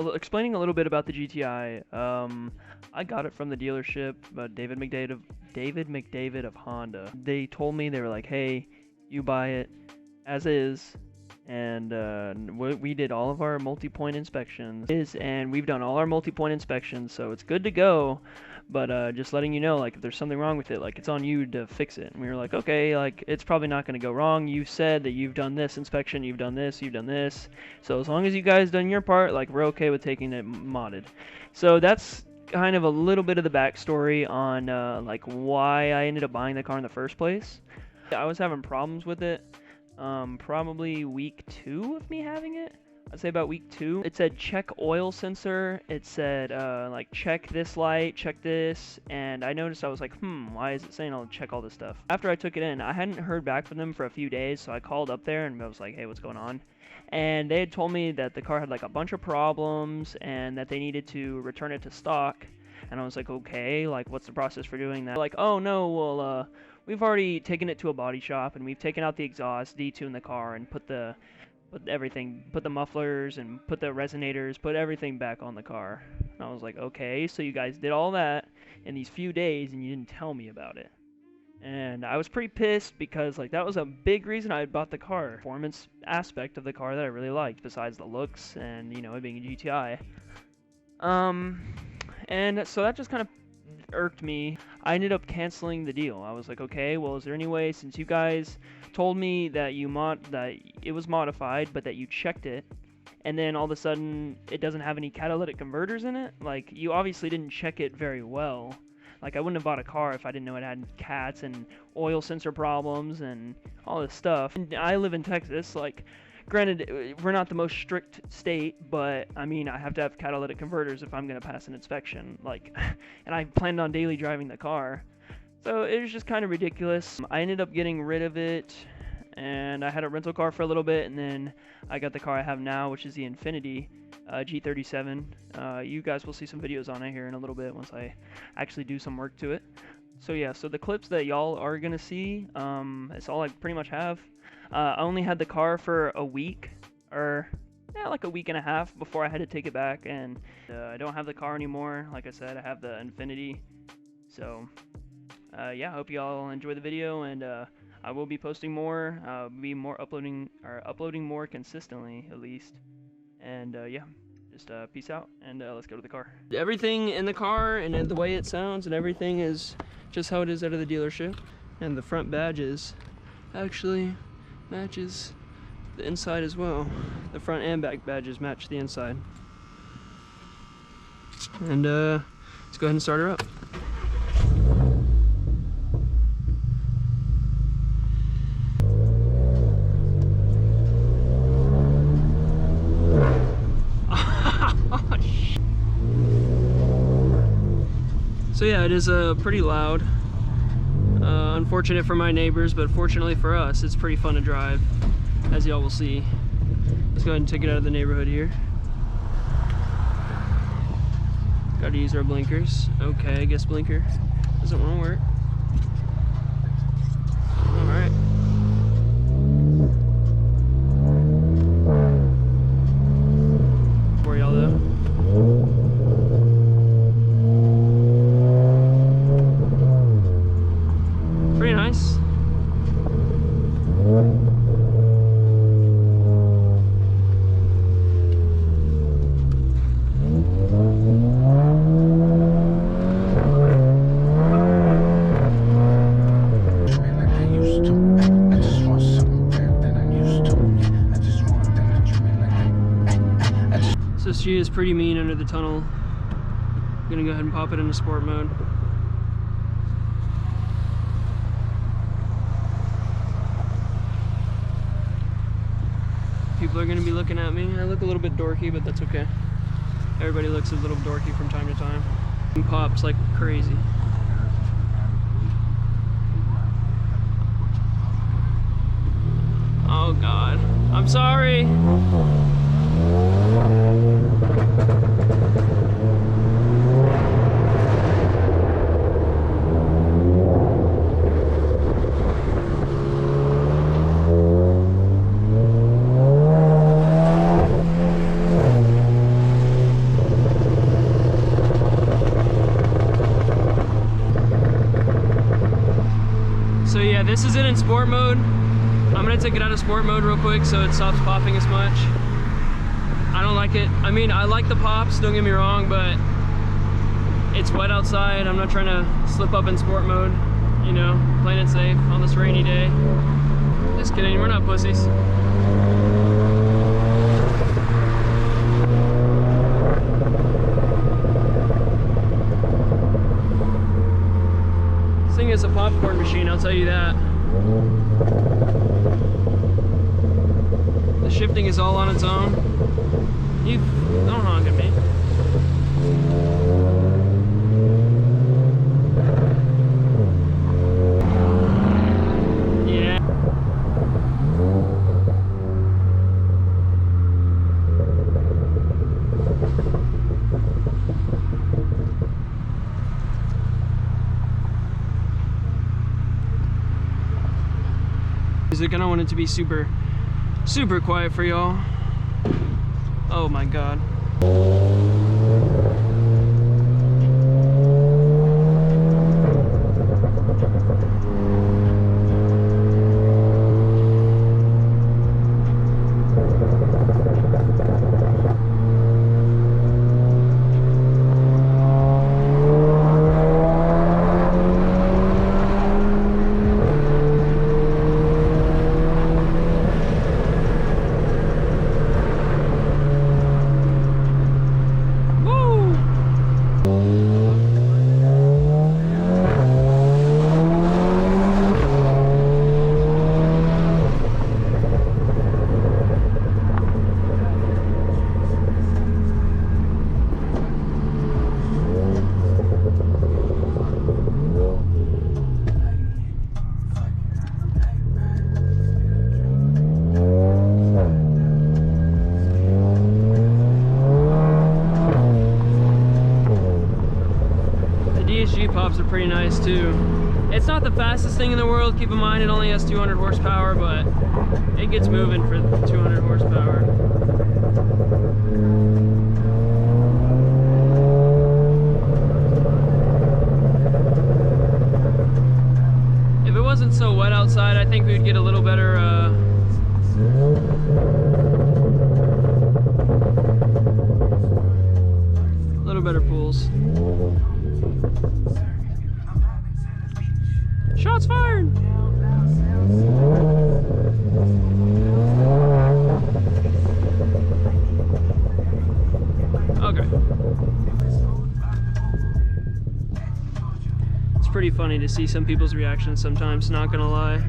So explaining a little bit about the GTI, I got it from the dealership, David McDavid of Honda. They told me, they were like, "Hey, you buy it as is," and we did all of our multi-point inspections, and we've done all our multi-point inspections, so it's good to go. But just letting you know, like, if there's something wrong with it, like, it's on you to fix it. And we were like, okay, like, it's probably not going to go wrong. You said that you've done this inspection, you've done this. So as long as you guys done your part, like, we're okay with taking it modded. So that's kind of a little bit of the backstory on, like, why I ended up buying the car in the first place. I was having problems with it, probably week 2 of me having it. I'd say about week 2. It said check oil sensor. It said like check this light, check this, and I noticed, I was like, why is it saying I'll check all this stuff? After I took it in, I hadn't heard back from them for a few days, so I called up there and I was like, hey, what's going on? And they had told me that the car had like a bunch of problems and that they needed to return it to stock. And I was like, okay, like, what's the process for doing that? Like, oh no, well, we've already taken it to a body shop and we've taken out the exhaust, detuned the car, and put the mufflers and put the resonators, put everything back on the car. And I was like, okay, so you guys did all that in these few days and you didn't tell me about it. And I was pretty pissed because, like, that was a big reason I had bought the car. Performance aspect of the car that I really liked, besides the looks and, you know, it being a GTI. And so that just kind of irked me. I ended up canceling the deal. I was like, okay, well, is there any way, since you guys told me that that it was modified, but that you checked it, and then all of a sudden it doesn't have any catalytic converters in it? Like, you obviously didn't check it very well. Like, I wouldn't have bought a car if I didn't know it had cats and oil sensor problems and all this stuff. And I live in Texas. Like, granted, we're not the most strict state, but I mean, I have to have catalytic converters if I'm going to pass an inspection. Like, and I planned on daily driving the car. So it was just kind of ridiculous. I ended up getting rid of it, and I had a rental car for a little bit, and then I got the car I have now, which is the Infiniti G37. You guys will see some videos on it here in a little bit once I actually do some work to it. So yeah, so the clips that y'all are going to see, it's all I pretty much have. I only had the car for a week, or yeah, like a week and a half before I had to take it back, and I don't have the car anymore. Like I said, I have the Infiniti. So yeah, I hope y'all enjoy the video, and I will be posting more, uploading more consistently, at least. And yeah, just peace out, and let's go to the car. Everything in the car and the way it sounds and everything is just how it is out of the dealership. And the front badges actually matches the inside as well. The front and back badges match the inside. And let's go ahead and start her up. So yeah, it is pretty loud. Unfortunate for my neighbors, but fortunately for us, it's pretty fun to drive, as y'all will see. Let's go ahead and take it out of the neighborhood here. Gotta use our blinkers. Okay, I guess blinker doesn't want to work. Alright. For y'all though. Pretty nice. So she is pretty mean under the tunnel. I'm gonna go ahead and pop it into sport mode. People are gonna be looking at me. I look a little bit dorky, but that's okay. Everybody looks a little dorky from time to time. And pops like crazy. Oh God, I'm sorry. This is it in sport mode. I'm gonna take it out of sport mode real quick so it stops popping as much. I don't like it. I mean, I like the pops, don't get me wrong, but it's wet outside. I'm not trying to slip up in sport mode, you know, playing it safe on this rainy day. Just kidding, we're not pussies. This thing is a popcorn machine, I'll tell you that. The shifting is all on its own. You don't honk at me. Yeah. Music, I don't want it to be super quiet for y'all. Oh my god. Pops are pretty nice too. It's not the fastest thing in the world, keep in mind it only has 200 horsepower, but it gets moving for 200 horsepower. If it wasn't so wet outside, I think we'd get a little better pulls. Shots fired! Okay. It's pretty funny to see some people's reactions sometimes, not gonna lie.